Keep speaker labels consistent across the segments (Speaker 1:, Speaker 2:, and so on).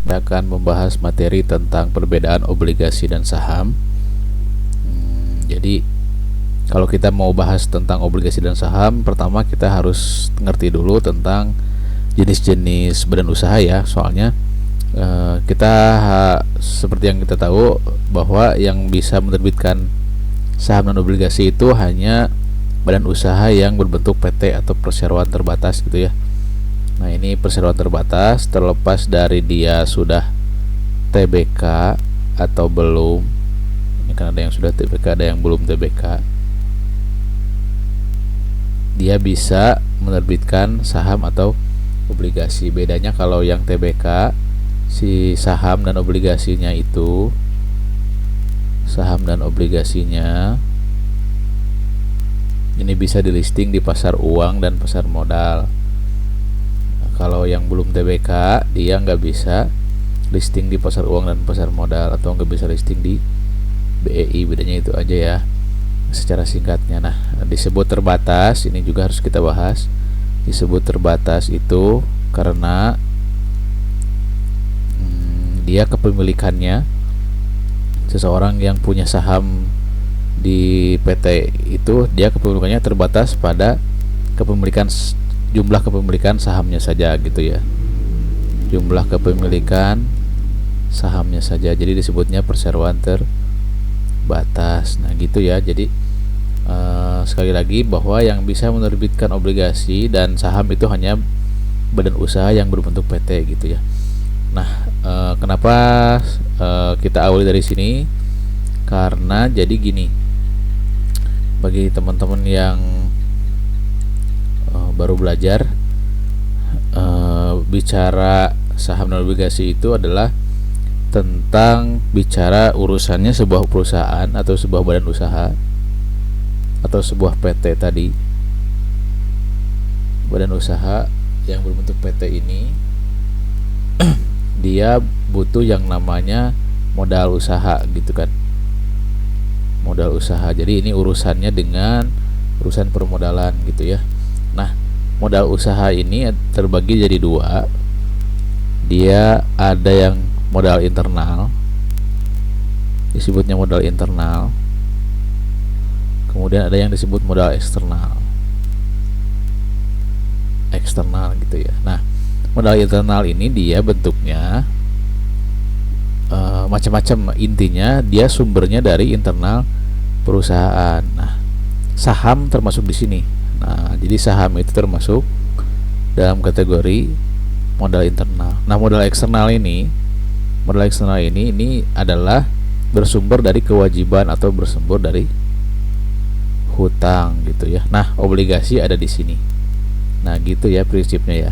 Speaker 1: Kita akan membahas materi tentang perbedaan obligasi dan saham. Jadi kalau kita mau bahas tentang obligasi dan saham, pertama kita harus ngerti dulu tentang jenis-jenis badan usaha ya. Soalnya kita seperti yang kita tahu bahwa yang bisa menerbitkan saham dan obligasi itu hanya badan usaha yang berbentuk PT atau perseroan terbatas gitu ya. Nah, ini perseroan terbatas, terlepas dari dia sudah TBK atau belum. Ini kan ada yang sudah TBK, ada yang belum TBK. Dia bisa menerbitkan saham atau obligasi. Bedanya kalau yang TBK, si saham dan obligasinya itu, saham dan obligasinya ini bisa di listing di pasar uang dan pasar modal. Kalau yang belum TBK, dia nggak bisa listing di pasar uang dan pasar modal, atau nggak bisa listing di BEI. Bedanya itu aja ya secara singkatnya. Nah, disebut terbatas, ini juga harus kita bahas. Disebut terbatas itu karena dia kepemilikannya, seseorang yang punya saham di PT itu, dia kepemilikannya terbatas pada kepemilikan jumlah kepemilikan sahamnya saja gitu ya, jumlah kepemilikan sahamnya saja, jadi disebutnya perseroan terbatas. Nah gitu ya. Jadi sekali lagi bahwa yang bisa menerbitkan obligasi dan saham itu hanya badan usaha yang berbentuk PT gitu ya. Nah kenapa kita awali dari sini, karena jadi gini, bagi teman-teman yang baru belajar, bicara saham dan obligasi itu adalah tentang bicara urusannya sebuah perusahaan atau sebuah badan usaha atau sebuah PT tadi. Badan usaha yang berbentuk PT ini dia butuh yang namanya modal usaha gitu kan, modal usaha. Jadi ini urusannya dengan urusan permodalan gitu ya. Nah, modal usaha ini terbagi jadi dua. Dia ada yang modal internal, disebutnya modal internal. Kemudian ada yang disebut modal eksternal, gitu ya. Nah, modal internal ini dia bentuknya macam-macam. Intinya dia sumbernya dari internal perusahaan. Nah, saham termasuk di sini. Nah, jadi saham itu termasuk dalam kategori modal internal. Nah, modal eksternal ini adalah bersumber dari kewajiban atau bersumber dari hutang gitu ya. Nah, obligasi ada di sini. Nah, gitu ya prinsipnya ya.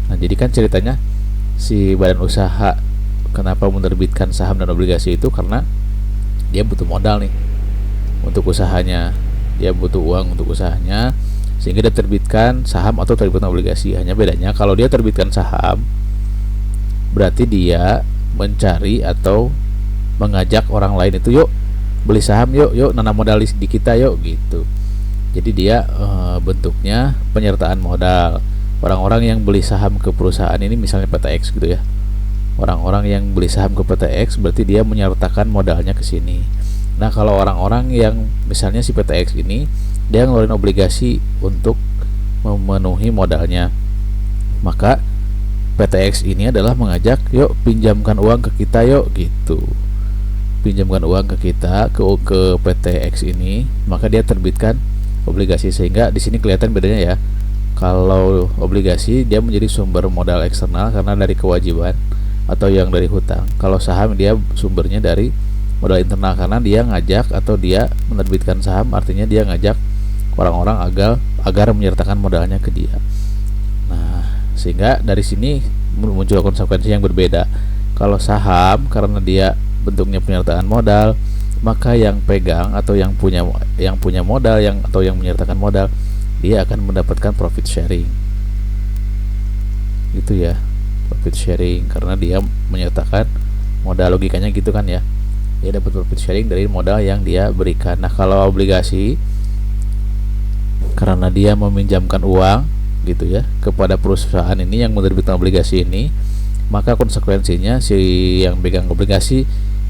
Speaker 1: Nah, jadi kan ceritanya si badan usaha kenapa menerbitkan saham dan obligasi itu karena dia butuh modal nih untuk usahanya. Dia butuh uang untuk usahanya, sehingga dia terbitkan saham atau terbitkan obligasi. Hanya bedanya kalau dia terbitkan saham, berarti dia mencari atau mengajak orang lain itu, yuk beli saham, yuk nanam modal di kita yuk gitu. Jadi dia bentuknya penyertaan modal. Orang-orang yang beli saham ke perusahaan ini, misalnya PT X gitu ya, orang-orang yang beli saham ke PT X berarti dia menyertakan modalnya ke sini. Nah, kalau orang-orang yang misalnya si PT X ini dia ngeluarin obligasi untuk memenuhi modalnya, maka PT X ini adalah mengajak, yuk pinjamkan uang ke kita yuk gitu. Pinjamkan uang ke kita, ke PT X ini, maka dia terbitkan obligasi. Sehingga di sini kelihatan bedanya ya. Kalau obligasi dia menjadi sumber modal eksternal karena dari kewajiban atau yang dari hutang. Kalau saham dia sumbernya dari modal internal karena dia ngajak atau dia menerbitkan saham, artinya dia ngajak orang-orang agar menyertakan modalnya ke dia. Nah, sehingga dari sini muncul konsekuensi yang berbeda. Kalau saham karena dia bentuknya penyertaan modal, maka yang pegang atau yang punya modal atau yang menyertakan modal, dia akan mendapatkan profit sharing. Gitu ya. Profit sharing karena dia menyertakan modal, logikanya gitu kan ya. Dia dapat profit sharing dari modal yang dia berikan. Nah, kalau obligasi karena dia meminjamkan uang gitu ya kepada perusahaan ini yang menerbitkan obligasi ini, maka konsekuensinya si yang pegang obligasi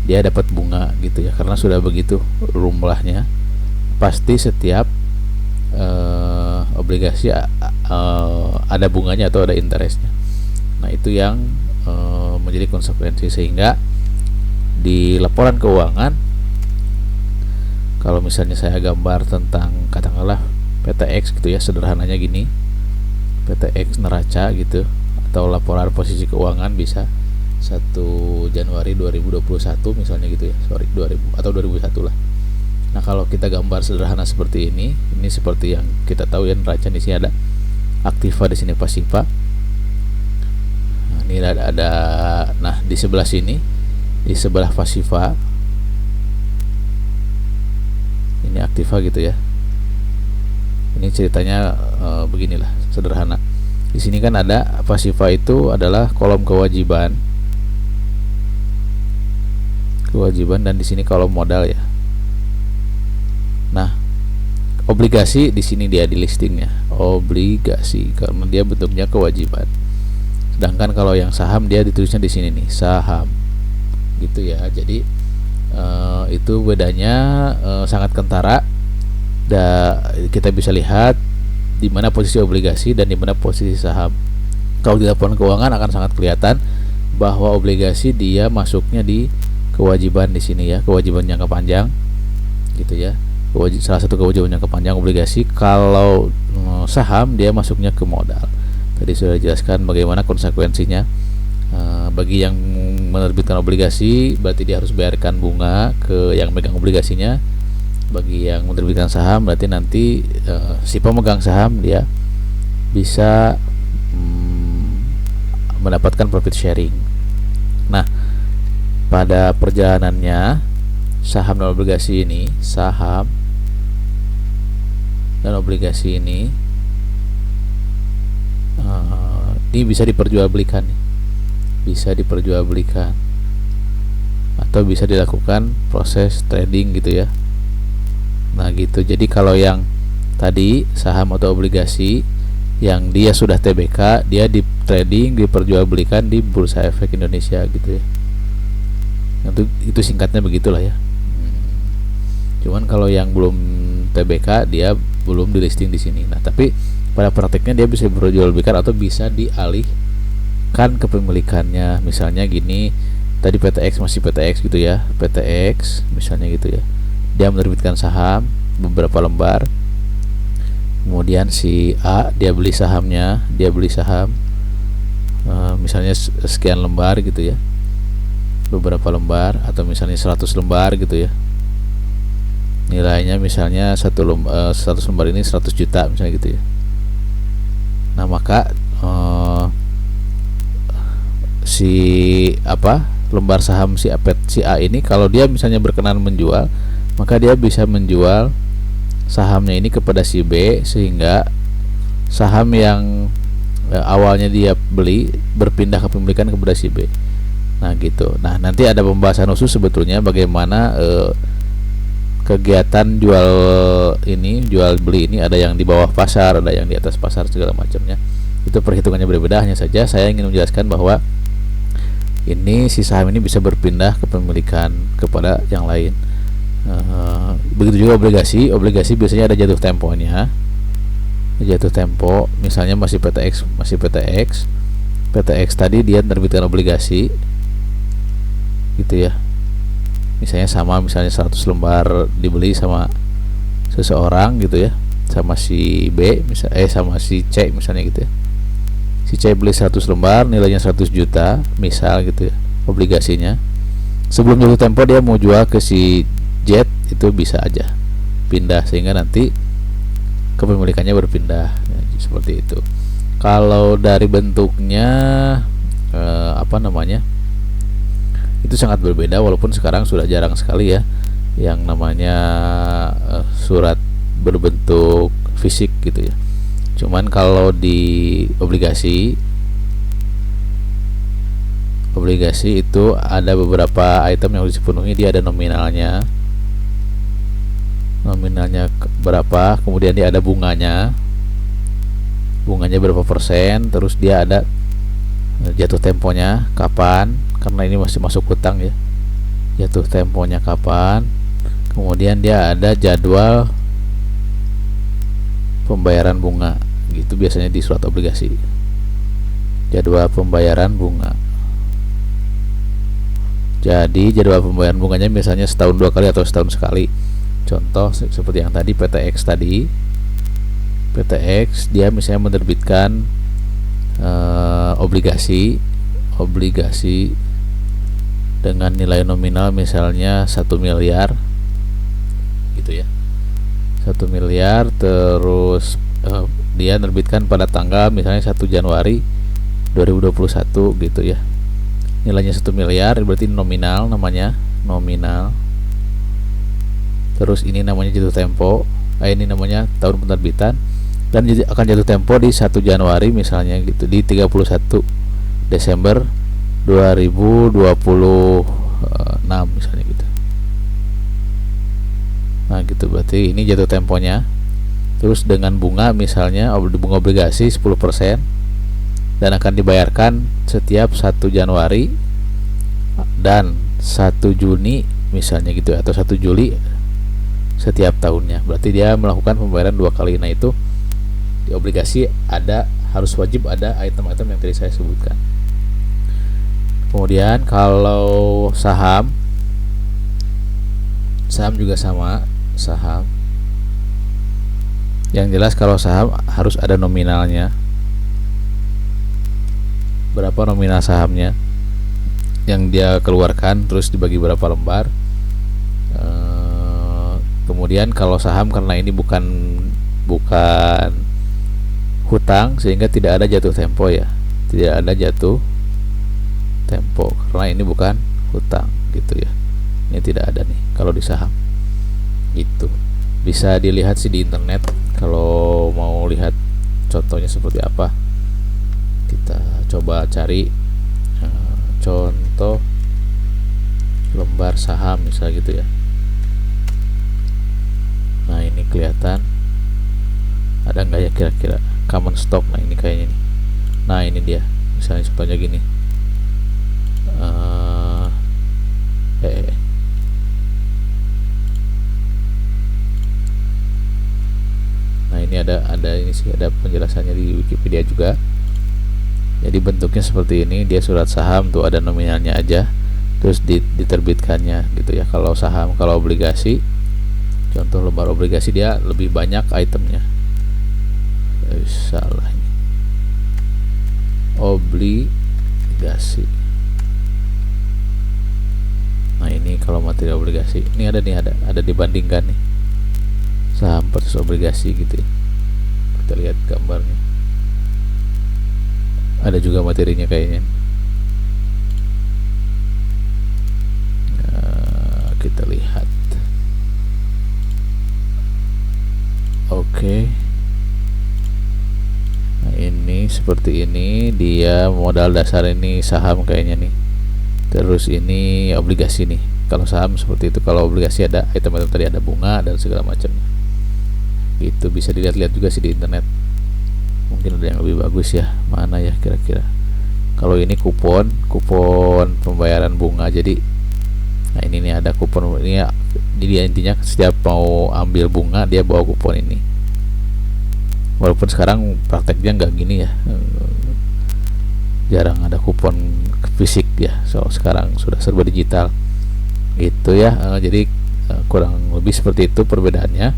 Speaker 1: dia dapat bunga gitu ya, karena sudah begitu rumlahnya pasti setiap obligasi ada bunganya atau ada interestnya. Nah itu yang menjadi konsekuensi, sehingga di laporan keuangan kalau misalnya saya gambar tentang katakanlah PTX gitu ya, sederhananya gini, PTX neraca gitu, atau laporan posisi keuangan bisa 1 Januari 2021 misalnya gitu ya, 2000 atau 2001 lah. Nah kalau kita gambar sederhana seperti ini seperti yang kita tahu ya, neraca di sini ada aktiva, di sini pasiva. Nah, ini ada nah di sebelah sini, di sebelah pasiva ini aktiva gitu ya. Ini ceritanya beginilah sederhana. Di sini kan ada pasiva itu adalah kolom kewajiban dan di sini kolom modal ya. Nah, obligasi di sini dia di listingnya obligasi karena dia bentuknya kewajiban. Sedangkan kalau yang saham dia ditulisnya di sini nih saham gitu ya. Jadi itu bedanya sangat kentara. Kita bisa lihat di mana posisi obligasi dan di mana posisi saham. Kalau di laporan keuangan akan sangat kelihatan bahwa obligasi dia masuknya di kewajiban di sini ya, kewajiban jangka panjang gitu ya. Salah satu kewajiban jangka panjang obligasi. Kalau saham dia masuknya ke modal. Tadi sudah dijelaskan bagaimana konsekuensinya. Bagi yang menerbitkan obligasi berarti dia harus bayarkan bunga ke yang megang obligasinya. Bagi yang menerbitkan saham berarti nanti si pemegang saham dia bisa mendapatkan profit sharing. Nah, pada perjalanannya saham dan obligasi ini ini bisa diperjualbelikan nih. Bisa diperjualbelikan atau bisa dilakukan proses trading gitu ya. Nah gitu. Jadi kalau yang tadi saham atau obligasi yang dia sudah TBK, dia di trading, diperjualbelikan di Bursa Efek Indonesia gitu ya. Itu singkatnya begitulah ya. Cuman kalau yang belum TBK dia belum di listing di sini. Nah tapi pada prakteknya dia bisa diperjualbelikan atau bisa dialihkan kepemilikannya. Misalnya gini, tadi PTX masih PTX gitu ya, PTX misalnya gitu ya. Dia menerbitkan saham beberapa lembar, kemudian si A dia beli sahamnya, misalnya sekian lembar gitu ya, beberapa lembar, atau misalnya 100 lembar gitu ya. Nilainya misalnya 100 lembar ini 100 juta misalnya gitu ya. Nah maka lembar saham si A ini kalau dia misalnya berkenan menjual, maka dia bisa menjual sahamnya ini kepada si B, sehingga saham yang awalnya dia beli berpindah kepemilikan kepada si B. Nah gitu. Nah nanti ada pembahasan khusus sebetulnya bagaimana kegiatan jual beli ini, ada yang di bawah pasar, ada yang di atas pasar, segala macamnya. Itu perhitungannya berbeda. Hanya saja saya ingin menjelaskan bahwa ini si saham ini bisa berpindah kepemilikan kepada yang lain. Begitu juga obligasi biasanya ada jatuh temponya. Jatuh tempo misalnya masih PTX tadi dia menerbitkan obligasi gitu ya. Misalnya 100 lembar dibeli sama seseorang gitu ya, sama si B sama si C misalnya gitu ya. Si C beli 100 lembar nilainya 100 juta misal gitu ya obligasinya. Sebelum jatuh tempo dia mau jual ke si Z, itu bisa aja pindah sehingga nanti kepemilikannya berpindah ya, seperti itu. Kalau dari bentuknya itu sangat berbeda, walaupun sekarang sudah jarang sekali ya yang namanya surat berbentuk fisik gitu ya. Cuman kalau di obligasi itu ada beberapa item yang harus dipenuhi. Dia ada nominalnya berapa, kemudian dia ada bunganya berapa persen, terus dia ada jatuh temponya kapan, karena ini masih masuk hutang ya, jatuh temponya kapan. Kemudian dia ada jadwal pembayaran bunga, gitu biasanya di surat obligasi, jadwal pembayaran bunga. Jadi jadwal pembayaran bunganya misalnya setahun 2 kali atau setahun sekali. Contoh seperti yang tadi PTX tadi, PTX dia misalnya menerbitkan obligasi dengan nilai nominal misalnya 1 miliar gitu ya, 1 miliar, terus dia menerbitkan pada tanggal misalnya 1 Januari 2021 gitu ya, nilainya 1 miliar, berarti nominal, namanya nominal. Terus ini namanya jatuh tempo, ini namanya tahun penerbitan, dan akan jatuh tempo di 1 Januari misalnya gitu, di 31 Desember 2026 misalnya gitu. Nah gitu, berarti ini jatuh temponya. Terus dengan bunga misalnya bunga obligasi 10% dan akan dibayarkan setiap 1 Januari dan 1 Juni misalnya gitu, atau 1 Juli setiap tahunnya. Berarti dia melakukan pembayaran 2 kali. Nah itu di obligasi harus wajib ada item-item yang tadi saya sebutkan. Kemudian kalau saham juga sama. Saham yang jelas, kalau saham harus ada nominalnya, berapa nominal sahamnya yang dia keluarkan, terus dibagi berapa lembar. Kemudian kalau saham, karena ini bukan hutang, sehingga tidak ada jatuh tempo ya, tidak ada jatuh tempo karena ini bukan hutang gitu ya. Ini tidak ada nih kalau di saham. Itu bisa dilihat sih di internet kalau mau lihat contohnya seperti apa. Kita coba cari contoh lembar saham misalnya gitu ya. Nah ini kelihatan ada nggak ya kira-kira common stock. Nah ini kayaknya nih. Nah ini dia, misalnya contohnya gini. Nah ini ada ini sih, ada penjelasannya di Wikipedia juga. Jadi bentuknya seperti ini, dia surat saham tuh ada nominalnya aja, terus diterbitkannya gitu ya. Kalau saham, kalau obligasi, contoh lembar obligasi dia lebih banyak itemnya. Salah ini. Obligasi. Nah ini kalau materi obligasi, ini ada dibandingkan nih, saham versus obligasi gitu ya. Kita lihat gambarnya, ada juga materinya kayaknya. Nah, kita lihat. Oke. Nah ini seperti ini, dia modal dasar ini saham kayaknya nih. Terus ini obligasi nih. Kalau saham seperti itu, kalau obligasi ada item-item tadi, ada bunga dan segala macamnya. Itu bisa dilihat-lihat juga sih di internet. Mungkin ada yang lebih bagus ya. Mana ya kira-kira? Kalau ini kupon pembayaran bunga. Jadi nah ini nih ada kupon ini ya. Jadi intinya setiap mau ambil bunga dia bawa kupon ini. Walaupun sekarang prakteknya nggak gini ya. Jarang ada kupon fisik ya, sekarang sudah serba digital itu ya. Jadi kurang lebih seperti itu perbedaannya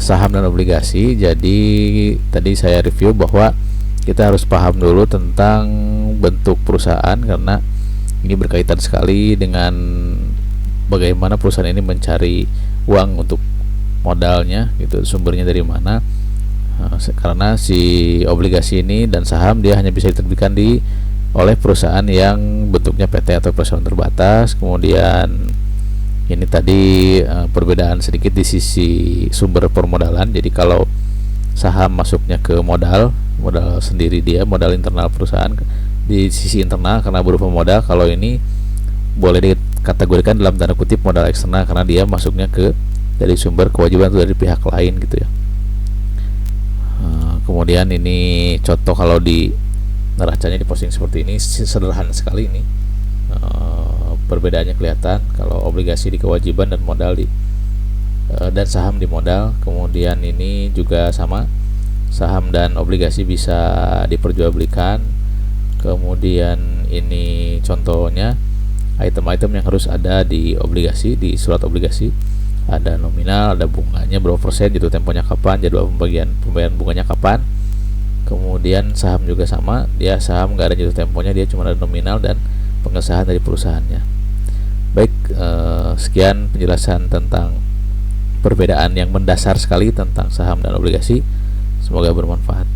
Speaker 1: saham dan obligasi. Jadi tadi saya review bahwa kita harus paham dulu tentang bentuk perusahaan, karena ini berkaitan sekali dengan bagaimana perusahaan ini mencari uang untuk modalnya gitu, sumbernya dari mana. Karena si obligasi ini dan saham dia hanya bisa diterbitkan oleh perusahaan yang bentuknya PT atau perusahaan terbatas. Kemudian ini tadi perbedaan sedikit di sisi sumber permodalan. Jadi kalau saham masuknya ke modal sendiri, dia modal internal perusahaan di sisi internal karena berupa modal. Kalau ini boleh dikategorikan dalam tanda kutip modal eksternal karena dia masuknya dari sumber kewajiban atau dari pihak lain gitu ya. Kemudian ini contoh kalau di neracanya di posting seperti ini, sederhana sekali ini. Perbedaannya kelihatan kalau obligasi di kewajiban dan modal di dan saham di modal. Kemudian ini juga sama, saham dan obligasi bisa diperjualbelikan. Kemudian ini contohnya item-item yang harus ada di obligasi, di surat obligasi. Ada nominal, ada bunganya berapa persen, jatuh temponya kapan, jadwal pembagian pembayaran bunganya kapan. Kemudian saham juga sama, dia saham nggak ada jatuh temponya, dia cuma ada nominal dan pengesahan dari perusahaannya. Baik, sekian penjelasan tentang perbedaan yang mendasar sekali tentang saham dan obligasi. Semoga bermanfaat.